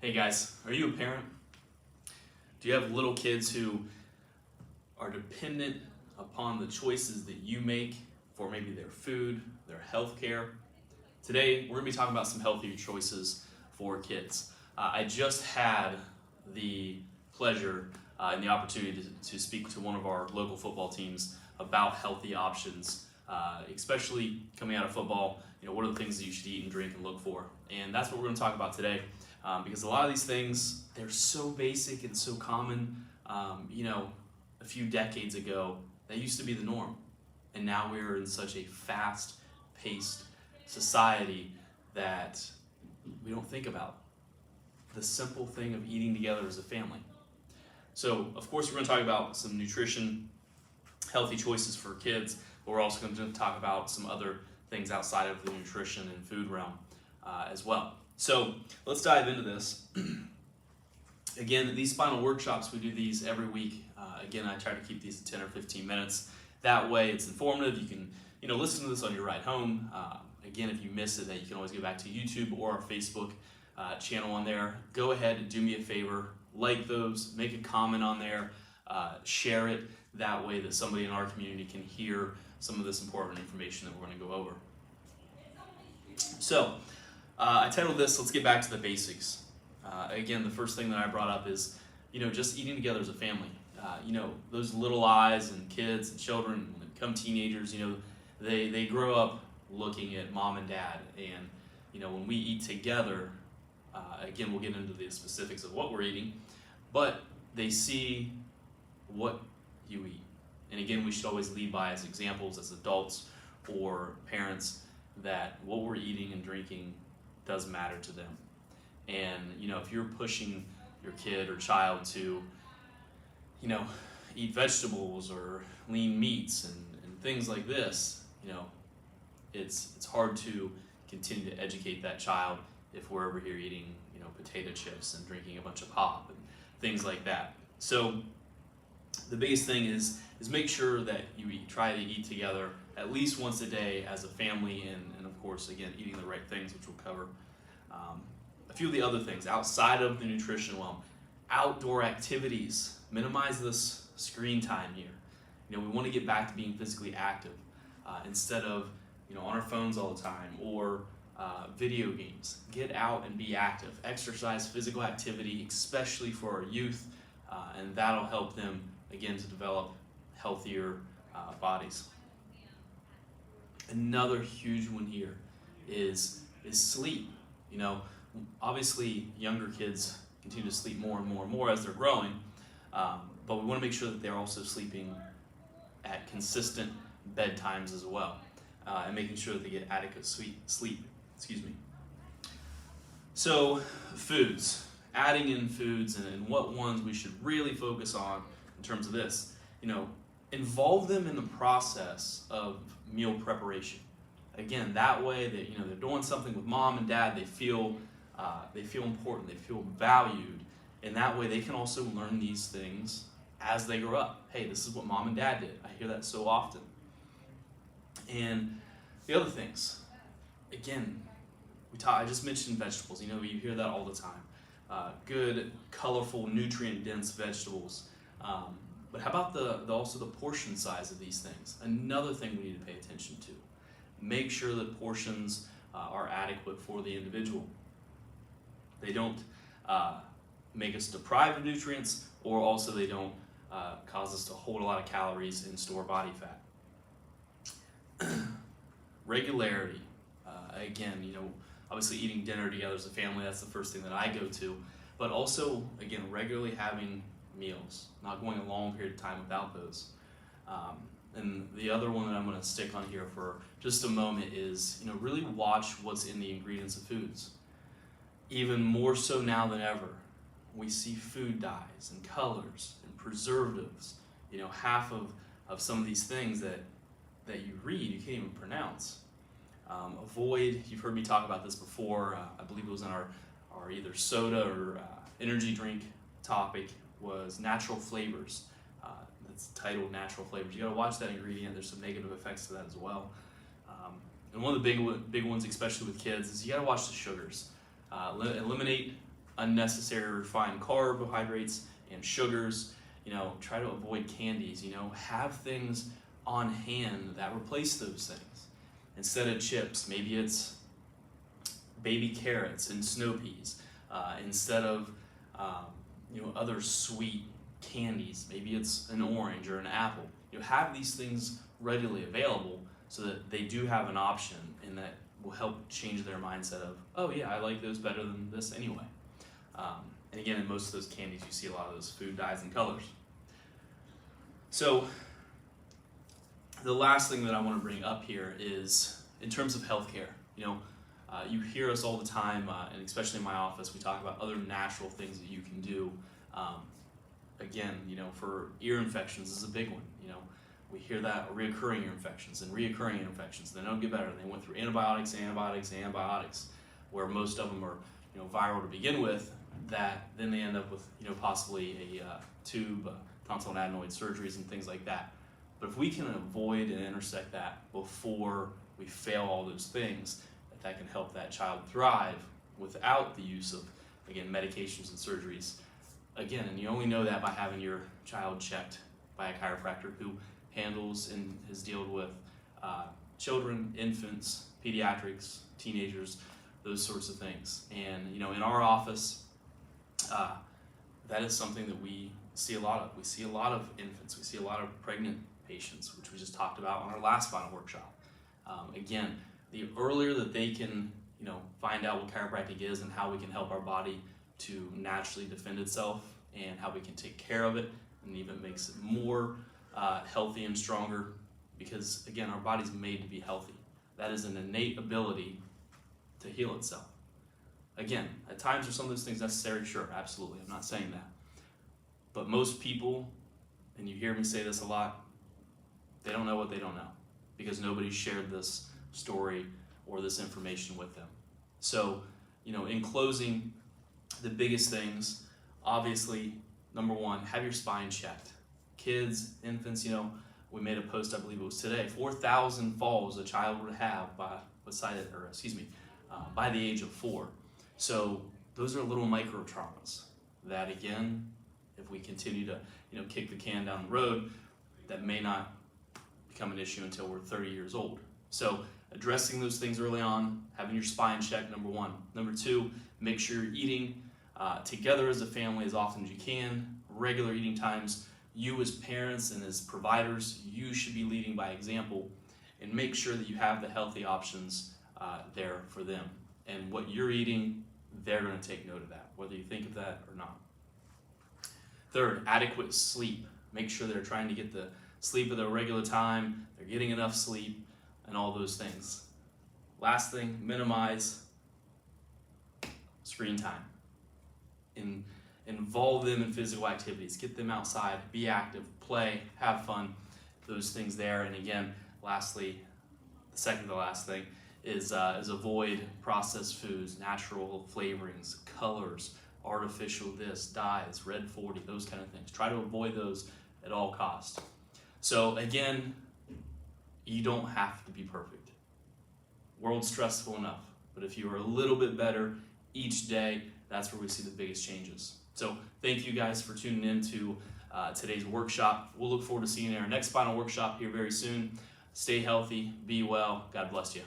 Hey guys, are you a parent? Do you have little kids who are dependent upon the choices that you make for maybe their food, their health care? Today, we're going to be talking about some healthier choices for kids. I just had the pleasure and the opportunity to speak to one of our local football teams about healthy options, especially coming out of football. What are the things that you should eat and drink and look for? And that's what we're going to talk about today. Because a lot of these things, they're so basic and so common. A few decades ago, that used to be the norm. And now we're in such a fast-paced society that we don't think about the simple thing of eating together as a family. So, of course, we're going to talk about some nutrition, healthy choices for kids, but we're also going to talk about some other things outside of the nutrition and food realm as well. So let's dive into this. Again, these spinal workshops, we do these every week. Again, I try to keep these at 10 or 15 minutes. That way it's informative. You can listen to this on your ride home. Again, if you miss it, you can always go back to YouTube or our Facebook channel on there. Go ahead and do me a favor. Like those, make a comment on there, share it. That way that somebody in our community can hear some of this important information that we're going to go over. So, I titled this, Let's Get Back to the Basics. Again, the first thing that I brought up is, just eating together as a family. Those little eyes and kids and children, when they become teenagers, they grow up looking at mom and dad. And, when we eat together, again, we'll get into the specifics of what we're eating, but they see what you eat. And again, we should always lead by as examples as adults or parents that what we're eating and drinking does matter to them. And if you're pushing your kid or child to eat vegetables or lean meats and things like this, it's hard to continue to educate that child if we're over here eating potato chips and drinking a bunch of pop and things like that. So the biggest thing is make sure that you try to eat together at least once a day as a family, and of course, again, eating the right things, which we'll cover. A few of the other things outside of the nutrition realm, outdoor activities. Minimize this screen time here. We want to get back to being physically active instead of on our phones all the time or video games. Get out and be active. Exercise, physical activity, especially for our youth, and that'll help them again to develop healthier bodies. Another huge one here is sleep. Obviously younger kids continue to sleep more and more and more as they're growing, but we want to make sure that they're also sleeping at consistent bedtimes as well, and making sure that they get adequate sleep. So foods, adding in foods and what ones we should really focus on in terms of this. Involve them in the process of meal preparation. Again, that way that they're doing something with mom and dad, they feel important, they feel valued, and that way they can also learn these things as they grow up. Hey, this is what mom and dad did. I hear that so often. And the other things, again, I just mentioned vegetables. You hear that all the time. Good, colorful, nutrient-dense vegetables. But how about also the portion size of these things? Another thing we need to pay attention to. Make sure that portions are adequate for the individual. They don't make us deprived of nutrients, or also they don't cause us to hold a lot of calories and store body fat. Regularity. Again, obviously eating dinner together as a family, that's the first thing that I go to. But also, again, regularly having meals, not going a long period of time without those. And the other one that I'm going to stick on here for just a moment is, really watch what's in the ingredients of foods. Even more so now than ever, we see food dyes and colors and preservatives. Half of some of these things that you read, you can't even pronounce. Avoid, you've heard me talk about this before, I believe it was in our either soda or energy drink topic, was natural flavors. It's titled natural flavors. You got to watch that ingredient. There's some negative effects to that as well. And one of the big ones, especially with kids, is you got to watch the sugars. Eliminate unnecessary refined carbohydrates and sugars. Try to avoid candies. Have things on hand that replace those things. Instead of chips, maybe it's baby carrots and snow peas. Instead of other sweet candies, maybe it's an orange or an apple. Have these things readily available so that they do have an option, and that will help change their mindset of, oh yeah, I like those better than this anyway. And again, in most of those candies, you see a lot of those food dyes and colors. So the last thing that I want to bring up here is in terms of healthcare. You hear us all the time, and especially in my office, we talk about other natural things that you can do. Again, for ear infections is a big one. We hear that reoccurring ear infections, they don't get better. They went through antibiotics, where most of them are viral to begin with. That then they end up with possibly a tube, tonsil and adenoid surgeries and things like that. But if we can avoid and intersect that before we fail all those things, that can help that child thrive without the use of, again, medications and surgeries. Again, and you only know that by having your child checked by a chiropractor who handles and has dealt with children, infants, pediatrics, teenagers, those sorts of things. And in our office, that is something that we see a lot of. We see a lot of infants, we see a lot of pregnant patients, which we just talked about on our last Spinal Workshop. Again, the earlier that they can, find out what chiropractic is and how we can help our body to naturally defend itself and how we can take care of it, and even makes it more healthy and stronger, because again, our body's made to be healthy. That is an innate ability to heal itself. Again, at times are some of those things necessary? Sure, absolutely, I'm not saying that. But most people, and you hear me say this a lot, they don't know what they don't know, because nobody shared this story or this information with them. So, in closing, the biggest things, obviously, number one, have your spine checked. Kids, infants, we made a post, I believe it was today, 4,000 falls a child would have by the age of 4. So those are little micro traumas that, again, if we continue to, kick the can down the road, that may not become an issue until we're 30 years old. So addressing those things early on, having your spine checked, number one. Number two, make sure you're eating together as a family as often as you can, regular eating times. You as parents and as providers, you should be leading by example, and make sure that you have the healthy options there for them. And what you're eating, they're going to take note of that, whether you think of that or not. Third, adequate sleep. Make sure they're trying to get the sleep at their regular time, they're getting enough sleep, and all those things. Last thing, minimize screen time. Involve them in physical activities. Get them outside, be active, play, have fun, those things there. And again, lastly, the second to last thing is avoid processed foods, natural flavorings, colors, artificial this, dyes, red 40, those kind of things. Try to avoid those at all costs. So again, you don't have to be perfect. World's stressful enough, but if you are a little bit better each day, that's where we see the biggest changes. So thank you guys for tuning in to today's workshop. We'll look forward to seeing you in our next Spinal Workshop here very soon. Stay healthy, be well, God bless you.